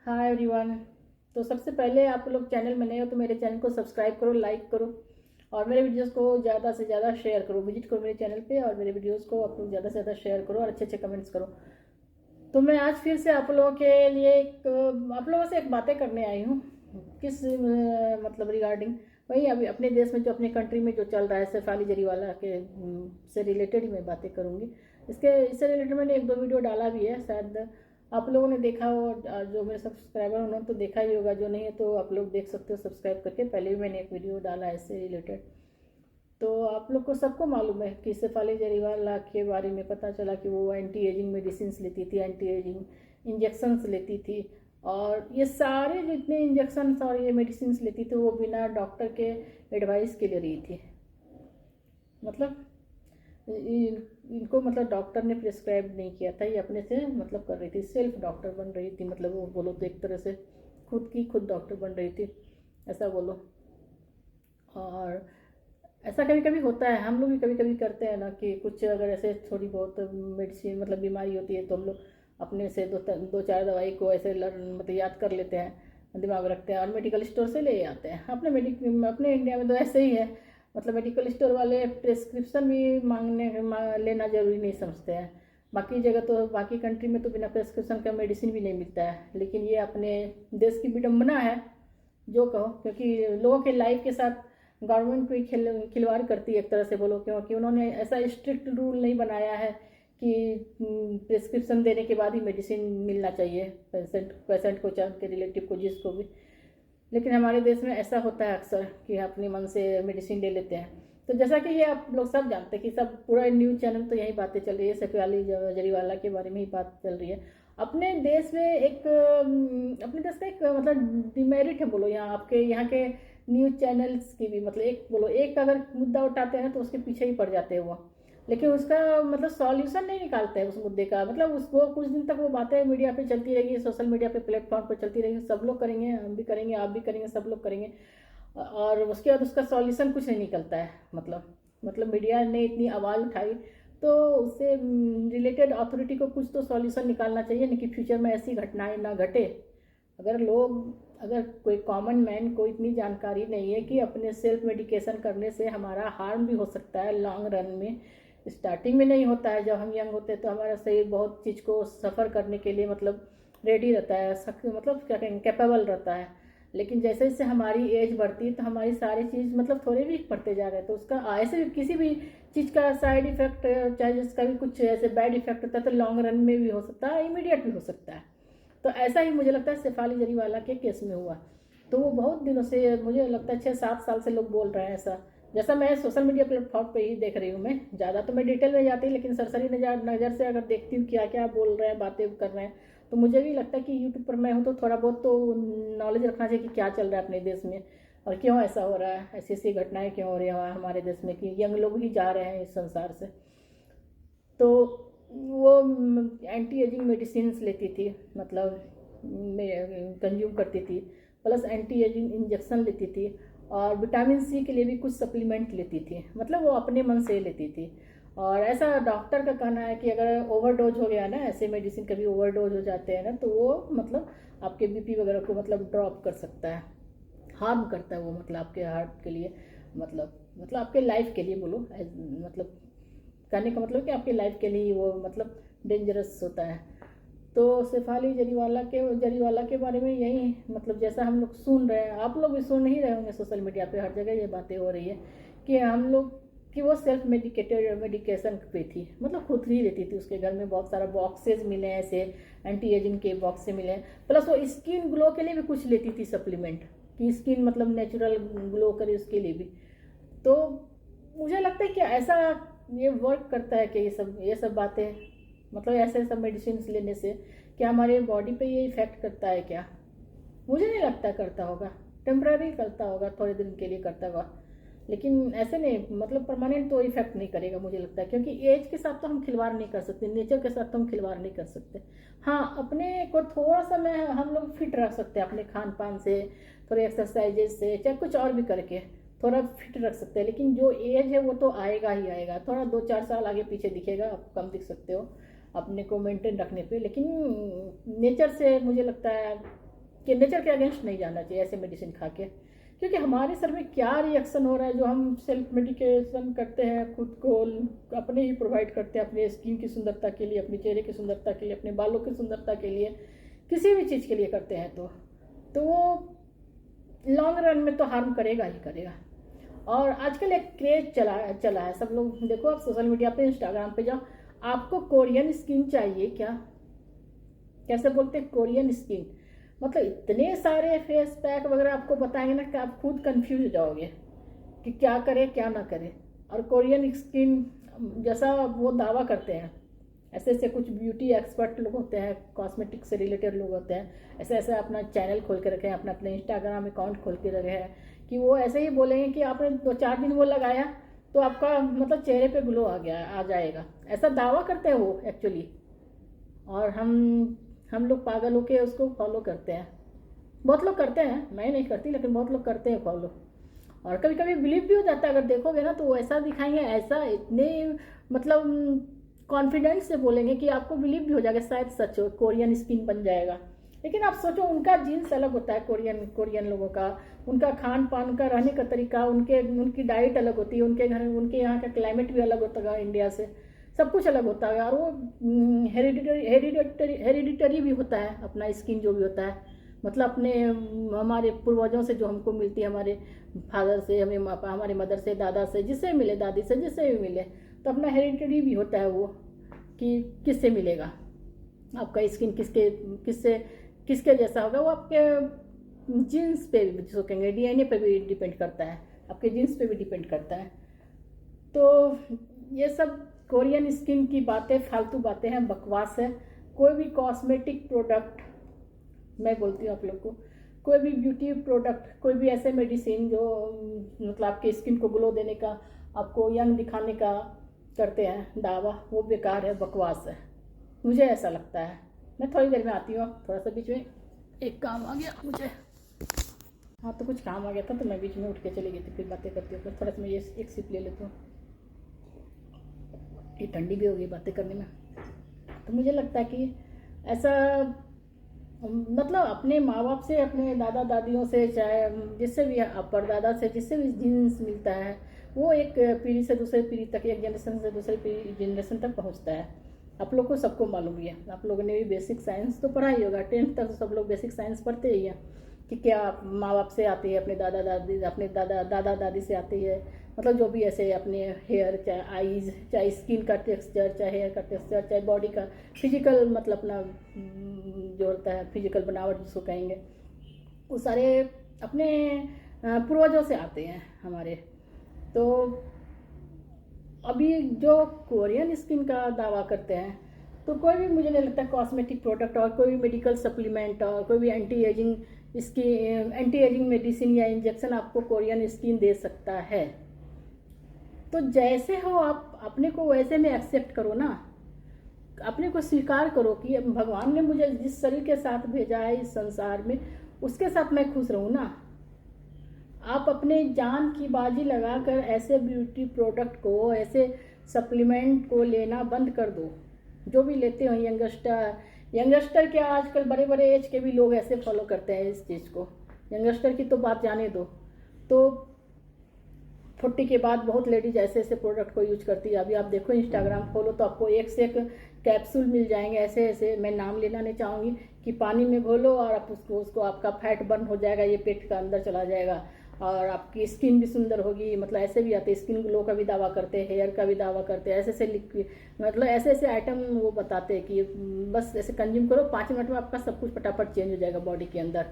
Hi everyone. तो सबसे पहले आप लोग चैनल में नए हो तो मेरे चैनल को सब्सक्राइब करो, लाइक करो और मेरे वीडियोस को ज़्यादा से ज़्यादा शेयर करो। विजिट करो मेरे चैनल पे और मेरे वीडियोस को आप लोग ज़्यादा से ज़्यादा शेयर करो और अच्छे अच्छे कमेंट्स करो। तो मैं आज फिर से आप लोगों के लिए आप लोगों से एक बातें करने आई हूँ। किस मतलब रिगार्डिंग वही अभी अपने देश में जो अपने कंट्री में जो चल रहा है शेफाली जरीवाला के से रिलेटेड ही मैं बातें करूँगी। इससे रिलेटेड मैंने एक दो वीडियो डाला भी है, शायद आप लोगों ने देखा हो। जो मेरे सब्सक्राइबर उन्होंने तो देखा ही होगा, जो नहीं है तो आप लोग देख सकते हो सब्सक्राइब करके। पहले भी मैंने एक वीडियो डाला है इससे रिलेटेड। तो आप लोग को सबको मालूम है कि शेफाली जरीवाला के बारे में पता चला कि वो एंटी एजिंग मेडिसिन लेती थी, एंटी एजिंग इंजेक्शंस लेती थी। और ये सारे जितने इंजेक्शंस और ये मेडिसिन लेती थी वो बिना डॉक्टर के एडवाइस के ले रही थी। मतलब इनको मतलब डॉक्टर ने प्रिस्क्राइब नहीं किया था, ये अपने से मतलब कर रही थी, सेल्फ डॉक्टर बन रही थी। मतलब वो बोलो तो एक तरह से खुद डॉक्टर बन रही थी, ऐसा बोलो। और ऐसा कभी कभी होता है, हम लोग भी कभी कभी करते हैं ना कि कुछ अगर ऐसे थोड़ी बहुत मेडिसिन मतलब बीमारी होती है तो हम लोग अपने से दो चार दवाई को ऐसे मतलब याद कर लेते हैं, दिमाग रखते हैं और मेडिकल स्टोर से ले आते हैं। अपने इंडिया में तो ऐसे ही है। मतलब मेडिकल स्टोर वाले प्रेस्क्रिप्शन भी लेना ज़रूरी नहीं समझते हैं। बाकी जगह तो बाकी कंट्री में तो बिना प्रेस्क्रिप्शन का मेडिसिन भी नहीं मिलता है, लेकिन ये अपने देश की विडम्बना है जो कहो, क्योंकि लोगों के लाइफ के साथ गवर्नमेंट कोई खिलवाड़ करती है एक तरह से बोलो, क्योंकि उन्होंने ऐसा स्ट्रिक्ट रूल नहीं बनाया है कि प्रिस्क्रिप्शन देने के बाद ही मेडिसिन मिलना चाहिए पेशेंट को, चाहे उनके रिलेटिव को, जिसको भी। लेकिन हमारे देश में ऐसा होता है अक्सर कि अपने मन से मेडिसिन ले लेते हैं। तो जैसा कि ये आप लोग सब जानते हैं कि सब पूरा न्यूज़ चैनल तो यही बातें चल रही है, शेफाली जरीवाला के बारे में ही बात चल रही है। अपने देश का एक मतलब डिमेरिट है बोलो, यहाँ आपके यहाँ के न्यूज़ चैनल्स की भी। मतलब एक बोलो, एक अगर मुद्दा उठाते हैं तो उसके पीछे ही पड़ जाते हैं वो, लेकिन उसका मतलब सॉल्यूशन नहीं निकालते हैं उस मुद्दे का। मतलब उसको कुछ दिन तक वो बातें मीडिया पे चलती रहेगी, सोशल मीडिया पे प्लेटफॉर्म पे चलती रहेगी, सब लोग करेंगे, हम भी करेंगे, आप भी करेंगे, सब लोग करेंगे। और उसके बाद उसका सॉल्यूशन कुछ नहीं निकलता है। मतलब मीडिया ने इतनी आवाज़ उठाई तो उससे रिलेटेड अथॉरिटी को कुछ तो सॉल्यूशन निकालना चाहिए, नहीं कि फ्यूचर में ऐसी घटनाएं ना घटे। अगर कोई कॉमन मैन को इतनी जानकारी नहीं है कि अपने सेल्फ मेडिकेशन करने से हमारा हार्म भी हो सकता है लॉन्ग रन में। स्टार्टिंग में नहीं होता है, जब हम यंग होते हैं तो हमारा शरीर बहुत चीज़ को सफ़र करने के लिए मतलब रेडी रहता है, मतलब क्या कहेंगे, कैपेबल रहता है। लेकिन जैसे जैसे हमारी एज बढ़ती है तो हमारी सारी चीज़ मतलब थोड़े वीक पड़ते जा रहे हैं। तो उसका ऐसे भी किसी भी चीज़ का साइड इफेक्ट, चाहे जिसका भी कुछ ऐसे बैड इफेक्ट होता है तो लॉन्ग रन में भी हो सकता है, इमीडिएट भी हो सकता है। तो ऐसा ही मुझे लगता है शेफाली जरीवाला के केस में हुआ। तो वो बहुत दिनों से, मुझे लगता है 6-7 साल से लोग बोल रहे हैं ऐसा। जैसा मैं सोशल मीडिया प्लेटफॉर्म पे ही देख रही हूँ, मैं ज़्यादा तो मैं डिटेल में जाती, लेकिन सरसरी नज़र से अगर देखती हूँ क्या क्या बोल रहे हैं, बातें कर रहे हैं, तो मुझे भी लगता है कि यूट्यूब पर मैं हूँ तो थोड़ा बहुत तो नॉलेज रखना चाहिए कि क्या चल रहा है अपने देश में और क्यों ऐसा हो रहा है, ऐसी ऐसी घटनाएं क्यों हो रही है हमारे देश में कि यंग लोग ही जा रहे हैं इस संसार से। तो वो एंटी एजिंग मेडिसिन लेती थी, मतलब कंज्यूम करती थी, प्लस एंटी एजिंग इंजेक्शन लेती थी और विटामिन सी के लिए भी कुछ सप्लीमेंट लेती थी। मतलब वो अपने मन से लेती थी। और ऐसा डॉक्टर का कहना है कि अगर ओवरडोज हो गया ना, ऐसे मेडिसिन कभी ओवरडोज हो जाते हैं ना, तो वो मतलब आपके बीपी वगैरह को मतलब ड्रॉप कर सकता है, हार्म करता है वो, मतलब आपके हार्ट के लिए, मतलब आपके लाइफ के लिए बोलो, मतलब कहने का मतलब कि आपकी लाइफ के लिए वो मतलब डेंजरस होता है। तो शेफाली जरीवाला के बारे में यही मतलब जैसा हम लोग सुन रहे हैं, आप लोग भी सुन ही रहे होंगे, सोशल मीडिया पे हर जगह ये बातें हो रही है कि हम लोग कि वो सेल्फ मेडिकेशन पे थी, मतलब खुद ही लेती थी। उसके घर में बहुत सारा बॉक्सेस मिले हैं ऐसे एंटी एजिंग के बॉक्स से मिले, प्लस वो स्किन ग्लो के लिए भी कुछ लेती थी सप्लीमेंट, कि स्किन मतलब नेचुरल ग्लो करे उसके लिए भी। तो मुझे लगता है कि ऐसा ये वर्क करता है कि ये सब बातें, मतलब ऐसे सब मेडिसिन लेने से क्या हमारे बॉडी पे ये इफेक्ट करता है क्या? मुझे नहीं लगता करता होगा, टेम्पररी करता होगा, थोड़े दिन के लिए करता होगा, लेकिन ऐसे नहीं, मतलब परमानेंट तो इफेक्ट नहीं करेगा मुझे लगता है। क्योंकि एज के साथ तो हम खिलवाड़ नहीं कर सकते, नेचर के साथ तो हम खिलवाड़ नहीं कर सकते। हाँ, अपने को थोड़ा सा मैं हम लोग फिट रख सकते हैं अपने खान पान से, थोड़े एक्सरसाइजेज से, चाहे कुछ और भी करके थोड़ा फिट रख सकते हैं। लेकिन जो एज है वो तो आएगा ही आएगा, थोड़ा 2-4 साल आगे पीछे दिखेगा, आप कम दिख सकते हो अपने को मेंटेन रखने पे, लेकिन नेचर से मुझे लगता है कि नेचर के अगेंस्ट नहीं जाना चाहिए ऐसे मेडिसिन खा के, क्योंकि हमारे शरीर में क्या रिएक्शन हो रहा है जो हम सेल्फ मेडिकेशन करते हैं, खुद को अपने ही प्रोवाइड करते हैं अपने स्किन की सुंदरता के लिए, अपने चेहरे की सुंदरता के लिए, अपने बालों की सुंदरता के लिए, किसी भी चीज़ के लिए करते हैं तो वो लॉन्ग रन में तो हार्म करेगा ही करेगा। और आजकल एक क्रेज चला है, सब लोग देखो, आप सोशल मीडिया पे, इंस्टाग्राम पे जाओ, आपको कोरियन स्किन चाहिए क्या, कैसे बोलते हैं कोरियन स्किन, मतलब इतने सारे फेस पैक वगैरह आपको बताएंगे ना कि आप खुद कंफ्यूज हो जाओगे कि क्या करें क्या ना करें। और कोरियन स्किन जैसा वो दावा करते हैं, ऐसे ऐसे कुछ ब्यूटी एक्सपर्ट लोग होते हैं, कॉस्मेटिक से रिलेटेड लोग होते हैं, ऐसे ऐसे अपना चैनल खोल के रखे हैं, अपना अपने इंस्टाग्राम अकाउंट खोल के रखे हैं कि वो ऐसे ही बोलेंगे कि आपने 2-4 दिन वो लगाया तो आपका मतलब चेहरे पे ग्लो आ जाएगा, ऐसा दावा करते हैं वो एक्चुअली। और हम लोग पागल होके उसको फॉलो करते हैं, बहुत लोग करते हैं, मैं नहीं करती लेकिन बहुत लोग करते हैं फॉलो। और कभी कभी बिलीव भी हो जाता है, अगर देखोगे ना तो वो ऐसा दिखाएंगे, ऐसा इतने मतलब कॉन्फिडेंस से बोलेंगे कि आपको बिलीव भी हो जाएगा शायद सच हो, कोरियन स्किन बन जाएगा। लेकिन आप सोचो, उनका जीन्स अलग होता है, कोरियन लोगों का, उनका खान पान, उनका रहने का तरीका, उनकी डाइट अलग होती है, उनके घर, उनके यहाँ का क्लाइमेट भी अलग होता है इंडिया से, सब कुछ अलग होता है। और वो हेरिडिटरी भी होता है अपना स्किन जो भी होता है, मतलब अपने हमारे पूर्वजों से जो हमको मिलती है, हमारे फादर से, हमारे मदर से, दादा से, जिससे मिले, दादी से, जिससे भी मिले, तो अपना हेरिडिटरी भी होता है वो कि किससे मिलेगा आपका स्किन, किसके जैसा होगा, वो आपके जीन्स पे भी, जिसको कहेंगे डीएनए पे भी डिपेंड करता है, आपके जीन्स पे भी डिपेंड करता है। तो ये सब कोरियन स्किन की बातें फालतू बातें हैं, बकवास है। कोई भी कॉस्मेटिक प्रोडक्ट, मैं बोलती हूँ आप लोग को, कोई भी ब्यूटी प्रोडक्ट, कोई भी ऐसे मेडिसिन जो मतलब आपके स्किन को ग्लो देने का, आपको यंग दिखाने का करते हैं दावा, वो बेकार है, बकवास है, मुझे ऐसा लगता है। मैं थोड़ी देर में आती हूँ, थोड़ा सा बीच में एक काम आ गया मुझे, हाँ तो कुछ काम आ गया था तो मैं बीच में उठ के चली गई थी, फिर बातें करती हूँ, थोड़ा सा मैं ये एक सिप ले लेती हूँ, ये ठंडी भी हो गई बातें करने में। तो मुझे लगता है कि ऐसा मतलब अपने माँ बाप से, अपने दादा दादियों से, चाहे जिससे भी परदादा से, जिससे भी जीन्स मिलता है, वो एक पीढ़ी से दूसरे पीढ़ी तक, एक जनरेशन से दूसरे जनरेशन तक पहुंचता है। आप लोग को सबको मालूम ही है, आप लोगों ने भी बेसिक साइंस तो पढ़ा ही होगा, 10th तक सब लोग बेसिक साइंस पढ़ते ही हैं कि क्या माँ बाप से आती है, अपने दादा दादी से आती है, मतलब जो भी ऐसे अपने हेयर, चाहे आईज, चाहे स्किन का टेक्सचर, चाहे हेयर का टेक्सचर, चाहे बॉडी का फिजिकल, मतलब अपना जो होता है फिजिकल बनावट जिसको कहेंगे, वो सारे अपने पूर्वजों से आते हैं हमारे। तो अभी जो कोरियन स्किन का दावा करते हैं, तो कोई भी, मुझे नहीं लगता कॉस्मेटिक प्रोडक्ट और कोई भी मेडिकल सप्लीमेंट और कोई भी एंटी एजिंग मेडिसिन या इंजेक्शन आपको कोरियन स्किन दे सकता है। तो जैसे हो आप अपने को वैसे में एक्सेप्ट करो ना, अपने को स्वीकार करो कि भगवान ने मुझे जिस शरीर के साथ भेजा है इस संसार में, उसके साथ मैं खुश रहूँ ना। आप अपने जान की बाजी लगाकर ऐसे ब्यूटी प्रोडक्ट को, ऐसे सप्लीमेंट को लेना बंद कर दो, जो भी लेते हो। यंगस्टर क्या, आजकल बड़े बड़े एज के भी लोग ऐसे फॉलो करते हैं इस चीज़ को। यंगस्टर की तो बात जाने दो, तो 40 के बाद बहुत लेडीज ऐसे ऐसे प्रोडक्ट को यूज करती है। अभी आप देखो, इंस्टाग्राम खोलो तो आपको एक से एक कैप्सूल मिल जाएंगे, ऐसे ऐसे, मैं नाम लेना नहीं चाहूँगी, कि पानी में घोलो और आप उसको आपका फैट बर्न हो जाएगा, ये पेट का अंदर चला जाएगा और आपकी स्किन भी सुंदर होगी। मतलब ऐसे भी आते हैं, स्किन ग्लो का भी दावा करते हैं, हेयर का भी दावा करते हैं, ऐसे ऐसे लिक्विड, मतलब ऐसे ऐसे आइटम वो बताते हैं कि बस ऐसे कंज्यूम करो, 5 मिनट में आपका सब कुछ फटाफट चेंज हो जाएगा बॉडी के अंदर,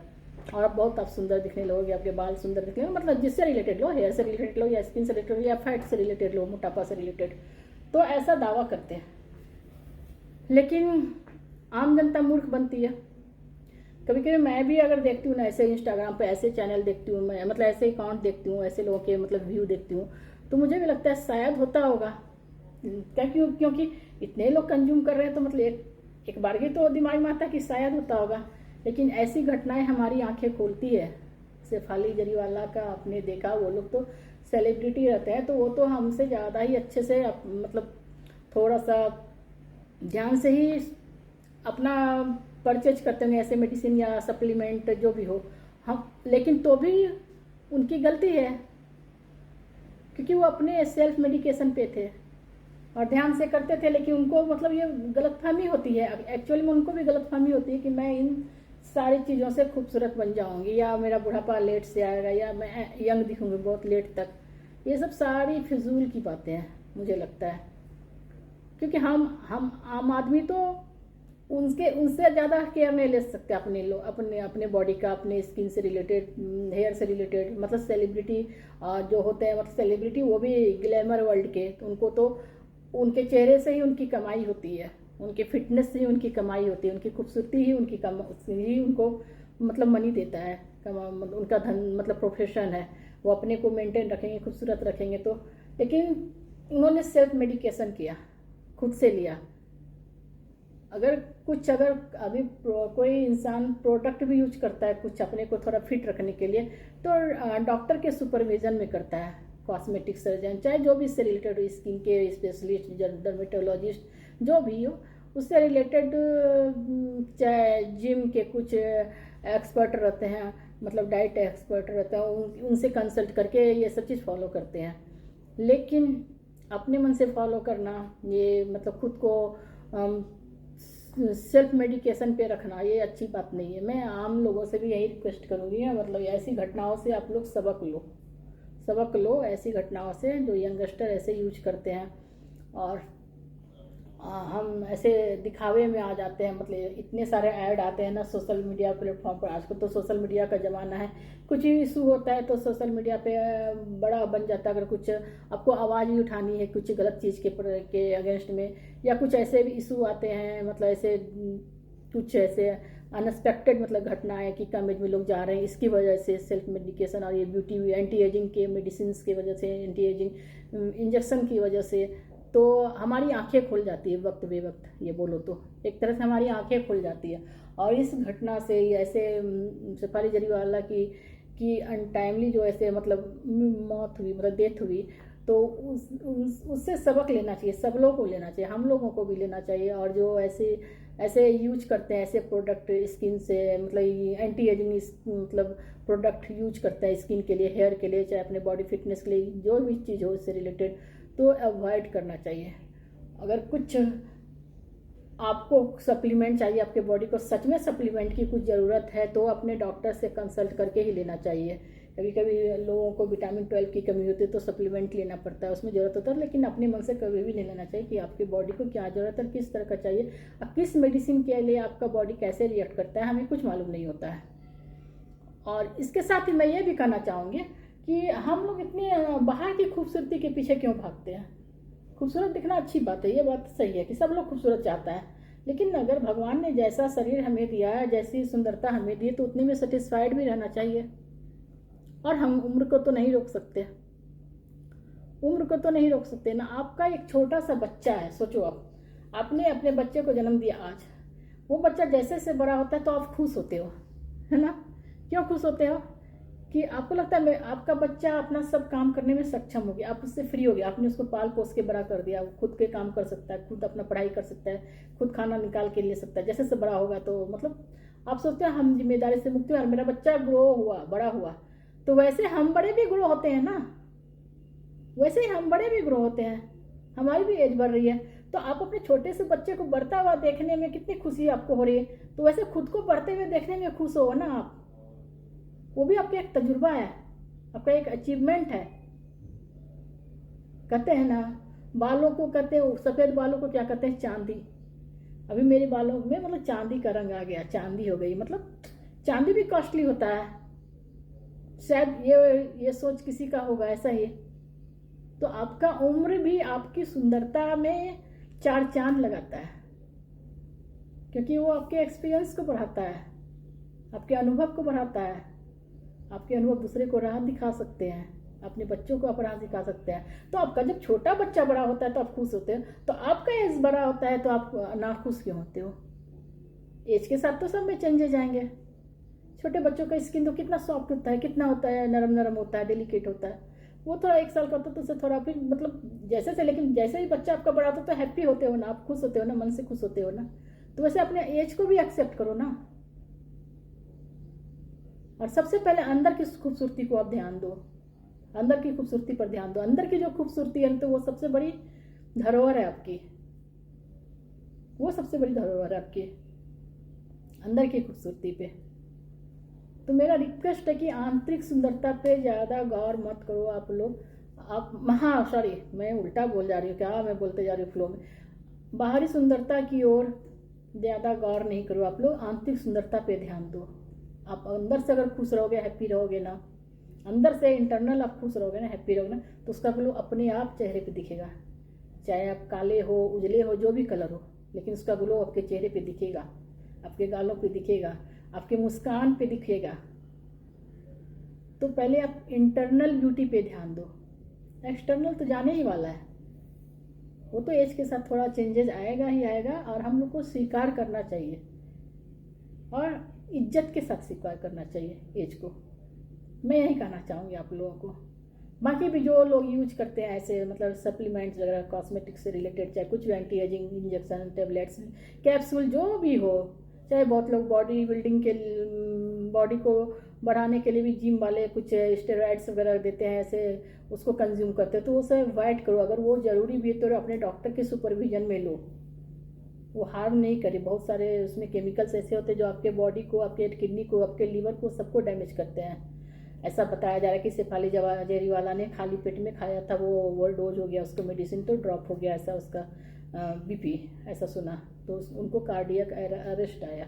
और आप सुंदर दिखने लगोगे, आपके बाल सुंदर दिखने लगेंगे। मतलब जिससे रिलेटेड लो, हेयर से रिलेटेड लो, या स्किन से रिलेटेड लो, या फैट से रिलेटेड लो, मोटापा से रिलेटेड, तो ऐसा दावा करते हैं। लेकिन आम जनता मूर्ख बनती है। कभी कभी मैं भी अगर देखती हूँ ना, ऐसे इंस्टाग्राम पे ऐसे चैनल देखती हूँ मैं, मतलब ऐसे अकाउंट देखती हूँ, ऐसे लोगों के मतलब व्यू देखती हूँ, तो मुझे भी लगता है शायद होता होगा। क्योंकि इतने लोग कंज्यूम कर रहे हैं, तो मतलब एक बार ही तो दिमाग में आता है कि शायद होता होगा। लेकिन ऐसी घटनाएं हमारी आंखें खोलती है। शेफाली जरीवाला का आपने देखा, वो लोग तो सेलिब्रिटी रहते हैं, तो वो तो हमसे ज़्यादा ही अच्छे से मतलब थोड़ा सा ध्यान से ही अपना परचेज करते होंगे ऐसे मेडिसिन या सप्लीमेंट जो भी हो हम, लेकिन तो भी उनकी गलती है, क्योंकि वो अपने सेल्फ मेडिकेशन पे थे और ध्यान से करते थे। लेकिन उनको मतलब ये गलतफहमी होती है, एक्चुअली में उनको भी गलतफहमी होती है कि मैं इन सारी चीज़ों से खूबसूरत बन जाऊंगी, या मेरा बुढ़ापा लेट से आएगा, या मैं यंग दिखूंगी बहुत लेट तक। ये सब सारी फिजूल की बातें हैं मुझे लगता है, क्योंकि हम आम आदमी तो उनसे ज़्यादा केयर नहीं ले सकते अपने लोग, अपने बॉडी का, अपने स्किन से रिलेटेड, हेयर से रिलेटेड। मतलब सेलिब्रिटी जो होते हैं, मतलब सेलिब्रिटी वो भी ग्लैमर वर्ल्ड के, तो उनको तो उनके चेहरे से ही उनकी कमाई होती है, उनके फिटनेस से ही उनकी कमाई होती है, उनकी खूबसूरती ही ही उनको मतलब मनी देता है, उनका धन मतलब प्रोफेशन है। वो अपने को मेंटेन रखेंगे, खूबसूरत रखेंगे तो। लेकिन उन्होंने सेल्फ मेडिकेशन किया, खुद से लिया। अगर अभी कोई इंसान प्रोडक्ट भी यूज करता है कुछ अपने को थोड़ा फिट रखने के लिए, तो डॉक्टर के सुपरविजन में करता है, कॉस्मेटिक सर्जन, चाहे जो भी इससे रिलेटेड हो, स्किन के स्पेशलिस्ट, डर्मेटोलॉजिस्ट, जो भी हो उससे रिलेटेड, चाहे जिम के कुछ एक्सपर्ट रहते हैं, मतलब डाइट एक्सपर्ट रहते हैं, उनसे कंसल्ट करके ये सब चीज़ फॉलो करते हैं। लेकिन अपने मन से फॉलो करना, ये मतलब खुद को सेल्फ मेडिकेशन पे रखना, ये अच्छी बात नहीं है। मैं आम लोगों से भी यही रिक्वेस्ट करूँगी, मतलब ऐसी घटनाओं से आप लोग सबक लो ऐसी घटनाओं से, जो यंगस्टर ऐसे यूज करते हैं और हम ऐसे दिखावे में आ जाते हैं। मतलब इतने सारे ऐड आते हैं ना सोशल मीडिया प्लेटफॉर्म पर, आजकल तो सोशल मीडिया का ज़माना है। कुछ ही इशू होता है तो सोशल मीडिया पे बड़ा बन जाता है। अगर कुछ आपको आवाज़ भी उठानी है कुछ गलत चीज़ के अगेंस्ट में, या कुछ ऐसे भी इशू आते हैं, मतलब ऐसे कुछ ऐसे अनएक्सपेक्टेड मतलब घटनाएं कि कम एज में लोग जा रहे हैं, इसकी वजह से सेल्फ मेडिकेशन और ये ब्यूटी एंटी एजिंग के मेडिसिन की वजह से, एंटी एजिंग इंजेक्शन की वजह से, तो हमारी आंखें खुल जाती है वक्त बेवक्त। ये बोलो तो एक तरह से हमारी आंखें खुल जाती है। और इस घटना से ऐसे सफारी जरीवाला की अनटाइमली जो ऐसे मतलब मौत हुई, मतलब डेथ हुई, तो उससे सबक लेना चाहिए, सब लोगों को लेना चाहिए, हम लोगों को भी लेना चाहिए। और जो ऐसे यूज करते हैं ऐसे प्रोडक्ट स्किन से, मतलब एंटी एजिंग मतलब प्रोडक्ट यूज करता है स्किन के लिए, हेयर के लिए, चाहे अपने बॉडी फिटनेस के लिए, जो भी चीज़ हो इससे रिलेटेड, तो अवॉइड करना चाहिए। अगर कुछ आपको सप्लीमेंट चाहिए, आपके बॉडी को सच में सप्लीमेंट की कुछ ज़रूरत है, तो अपने डॉक्टर से कंसल्ट करके ही लेना चाहिए। कभी कभी लोगों को विटामिन 12 की कमी होती है तो सप्लीमेंट लेना पड़ता है, उसमें ज़रूरत होता है। लेकिन अपने मन से कभी भी नहीं लेना चाहिए कि आपकी बॉडी को क्या ज़रूरत है, किस तरह का चाहिए, और किस मेडिसिन के लिए आपका बॉडी कैसे रिएक्ट करता है, हमें कुछ मालूम नहीं होता है। और इसके साथ ही मैं ये भी कहना चाहूँगी कि हम लोग इतने बाहर की खूबसूरती के पीछे क्यों भागते हैं। खूबसूरत दिखना अच्छी बात है, ये बात सही है कि सब लोग खूबसूरत चाहता है, लेकिन अगर भगवान ने जैसा शरीर हमें दिया है, जैसी सुंदरता हमें दी है, तो उतने में सेटिस्फाइड भी रहना चाहिए। और हम उम्र को तो नहीं रोक सकते, उम्र को तो नहीं रोक सकते ना। आपका एक छोटा सा बच्चा है, सोचो आपने अपने बच्चे को जन्म दिया आज, वो बच्चा जैसे से बड़ा होता है तो आप खुश होते हो, है ना। क्यों खुश होते हो? कि आपको लगता है आपका बच्चा अपना सब काम करने में सक्षम हो गया, आप उससे फ्री हो गया, आपने उसको पाल पोस के बड़ा कर दिया, वो खुद के काम कर सकता है, खुद अपना पढ़ाई कर सकता है, खुद खाना निकाल के ले सकता है। जैसे से बड़ा होगा तो मतलब आप सोचते हैं हम जिम्मेदारी से मुक्त हुए और मेरा बच्चा ग्रो हुआ, बड़ा हुआ, तो वैसे हम बड़े भी ग्रो होते हैं ना, वैसे ही हम बड़े भी ग्रो होते हैं, हमारी भी एज बढ़ रही है। तो आप अपने छोटे से बच्चे को बढ़ता हुआ देखने में कितनी खुशी आपको हो रही है, तो वैसे खुद को बढ़ते हुए देखने में खुश हो ना आप, वो भी आपका एक तजुर्बा है, आपका एक अचीवमेंट है। कहते हैं ना, बालों को कहते हैं, सफ़ेद बालों को क्या कहते हैं, चांदी। अभी मेरे बालों में मतलब चांदी का रंग आ गया, चांदी हो गई। मतलब चांदी भी कॉस्टली होता है, शायद ये सोच किसी का होगा ऐसा ही। तो आपका उम्र भी आपकी सुंदरता में 4 चांद लगाता है, क्योंकि वो आपके एक्सपीरियंस को बढ़ाता है, आपके अनुभव को बढ़ाता है। आपके अनुभव दूसरे को राह दिखा सकते हैं, अपने बच्चों को आप राह दिखा सकते हैं। तो आपका जब छोटा बच्चा बड़ा होता है तो आप खुश होते हो, तो आपका एज बड़ा होता है तो आप ना खुश क्यों होते हो? एज के साथ तो सब में चेंजेस आएंगे। छोटे बच्चों का स्किन तो कितना सॉफ्ट होता है, कितना होता है, नरम नरम होता है, डेलिकेट होता है। वो थोड़ा 1 साल का होता है तो उसे थोड़ा फिर मतलब जैसे से, लेकिन जैसे ही बच्चा आपका बड़ा होता है तो हैप्पी होते हो ना, आप खुश होते हो ना, मन से खुश होते हो ना। तो वैसे अपने एज को भी एक्सेप्ट करो ना। और सबसे पहले अंदर की खूबसूरती को आप ध्यान दो, अंदर की खूबसूरती पर ध्यान दो। अंदर की जो खूबसूरती है तो वो सबसे बड़ी धरोहर है आपकी, वो सबसे बड़ी धरोहर है आपकी, अंदर की खूबसूरती पे। तो मेरा रिक्वेस्ट है कि आंतरिक सुंदरता पे ज़्यादा गौर मत करो आप लोग। आप हाँ सॉरी, मैं उल्टा बोल जा रही हूँ, क्या मैं बोलते जा रही हूँ फ्लो में। बाहरी सुंदरता की ओर ज़्यादा गौर नहीं करो आप लोग, आंतरिक सुंदरता पे ध्यान दो। आप अंदर से अगर खुश रहोगे, हैप्पी रहोगे ना, अंदर से इंटरनल आप खुश रहोगे ना, हैप्पी रहोगे ना, तो उसका ग्लो अपने आप चेहरे पे दिखेगा। चाहे आप काले हो, उजले हो, जो भी कलर हो, लेकिन उसका ग्लो आपके चेहरे पे दिखेगा, आपके गालों पे दिखेगा, आपके मुस्कान पे दिखेगा। तो पहले आप इंटरनल ब्यूटी पे ध्यान दो, एक्सटर्नल तो जाने ही वाला है, वो तो एज के साथ थोड़ा चेंजेस आएगा ही आएगा। और हम लोग को स्वीकार करना चाहिए और इज्जत के साथ स्वीकार करना चाहिए एज को। मैं यही कहना चाहूँगी आप लोगों को। बाकी भी जो लोग यूज करते हैं ऐसे मतलब सप्लीमेंट्स वगैरह कॉस्मेटिक्स से रिलेटेड, चाहे कुछ भी anti ageing injection, tablets, capsule, जो भी हो, चाहे बहुत लोग बॉडी बिल्डिंग के, बॉडी को बढ़ाने के लिए भी जिम वाले कुछ स्टेरॉइड्स वगैरह देते हैं, ऐसे उसको कंज्यूम करते हैं, तो उसे अवॉइड करो। अगर वो ज़रूरी भी है तो अपने डॉक्टर के सुपरविजन में लो, वो हार्म नहीं करे। बहुत सारे उसमें केमिकल्स ऐसे होते हैं जो आपके बॉडी को, आपके किडनी को, आपके लीवर को, सबको डैमेज करते हैं। ऐसा बताया जा रहा है कि शेफाली जरीवाला ने खाली पेट में खाया था, वो ओवर डोज हो गया, उसको मेडिसिन तो ड्रॉप हो गया, ऐसा उसका बीपी, ऐसा सुना, तो उनको कार्डियक अरेस्ट आया,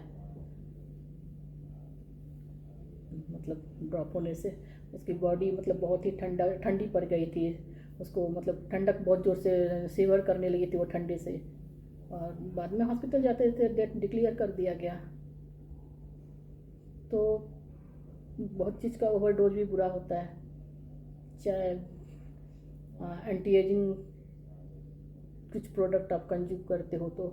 मतलब ड्रॉप होने से उसकी बॉडी मतलब बहुत ही ठंडी पड़ गई थी, उसको मतलब ठंडक बहुत ज़ोर से सीवर करने लगी थी वो ठंडे से, और बाद में हॉस्पिटल जाते थे डेथ डिक्लेयर कर दिया गया। तो बहुत चीज़ का ओवरडोज भी बुरा होता है, चाहे एंटी एजिंग कुछ प्रोडक्ट आप कंज्यूम करते हो तो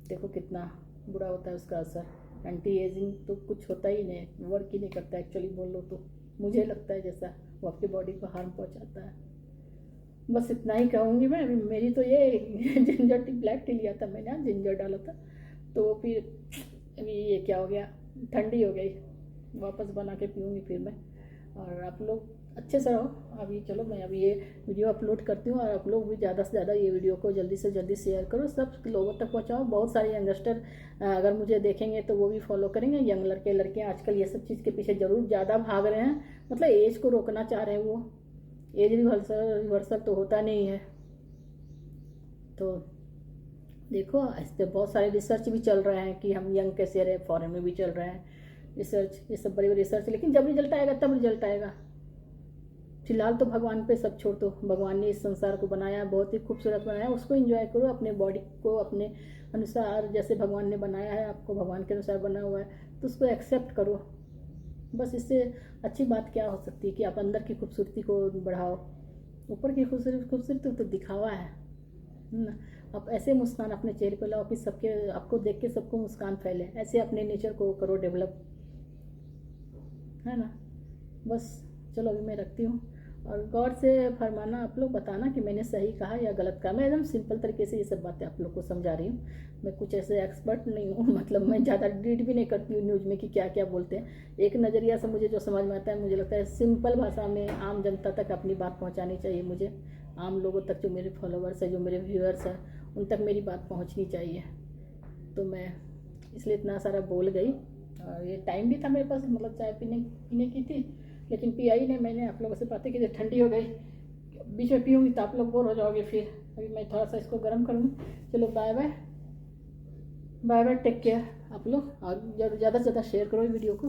देखो कितना बुरा होता है उसका असर। एंटी एजिंग तो कुछ होता ही नहीं, वर्क ही नहीं करता एक्चुअली बोल लो तो, मुझे लगता है जैसा वो आपकी बॉडी को हार्म पहुंचाता है। बस इतना ही कहूँगी मैं। अभी मेरी तो ये जिंजर टी, ब्लैक टी लिया था मैंने, जिंजर डाला था, तो फिर अभी ये क्या हो गया, ठंडी हो गई, वापस बना के पीऊँगी फिर मैं। और आप लोग अच्छे से रहो। अभी चलो मैं अभी ये वीडियो अपलोड करती हूँ, और आप लोग भी ज़्यादा से ज़्यादा ये वीडियो को जल्दी से जल्दी शेयर करो, सब लोगों तक पहुँचाओ। बहुत सारे यंगस्टर अगर मुझे देखेंगे तो वो भी फॉलो करेंगे। यंग लड़के लड़कियाँ आजकल ये सब चीज़ के पीछे ज़रूर ज़्यादा भाग रहे हैं, मतलब एज को रोकना चाह रहे हैं। वो एज रिवर्सल तो होता नहीं है। तो देखो इस पर बहुत सारे रिसर्च भी चल रहे हैं कि हम यंग कैसे रहे, फॉरेन में भी चल रहे हैं रिसर्च, ये सब बड़ी बड़ी रिसर्च, लेकिन जब रिजल्ट आएगा तब रिजल्ट आएगा। फिलहाल तो भगवान पे सब छोड़ दो। भगवान ने इस संसार को बनाया, बहुत ही खूबसूरत बनाया, उसको एंजॉय करो, अपने बॉडी को अपने अनुसार, जैसे भगवान ने बनाया है आपको, भगवान के अनुसार बना हुआ है, तो उसको एक्सेप्ट करो। बस इससे अच्छी बात क्या हो सकती है कि आप अंदर की खूबसूरती को बढ़ाओ। ऊपर की खूबसूरती तो दिखावा है ना। आप ऐसे मुस्कान अपने चेहरे पर लाओ कि सबके, आपको देख के सबको मुस्कान फैले, ऐसे अपने नेचर को करो डेवलप, है ना। बस चलो अभी मैं रखती हूँ, और गौर से फरमाना आप लोग, बताना कि मैंने सही कहा या गलत कहा। मैं एकदम सिंपल तरीके से ये सब बातें आप लोग को समझा रही हूँ। मैं कुछ ऐसे एक्सपर्ट नहीं हूँ, मतलब मैं ज़्यादा रीड भी नहीं करती हूँ न्यूज़ में कि क्या क्या बोलते हैं। एक नज़रिया से मुझे जो समझ में आता है, मुझे लगता है सिंपल भाषा में आम जनता तक अपनी बात पहुँचानी चाहिए मुझे, आम लोगों तक, जो मेरे फॉलोअर्स हैं, जो मेरे व्यूअर्स हैं, उन तक मेरी बात पहुँचनी चाहिए। तो मैं इसलिए इतना सारा बोल गई। और ये टाइम भी था मेरे पास, मतलब चाय पीने की थी, लेकिन पिया ही नहीं मैंने। आप लोगों से बातें की, ठंडी हो गई, बीच में पीऊँगी तो आप लोग बोर हो जाओगे फिर। अभी मैं थोड़ा सा इसको गर्म करूँगी। चलो bye bye, bye bye, take care आप लोग, और ज़्यादा से ज़्यादा शेयर करो वीडियो को।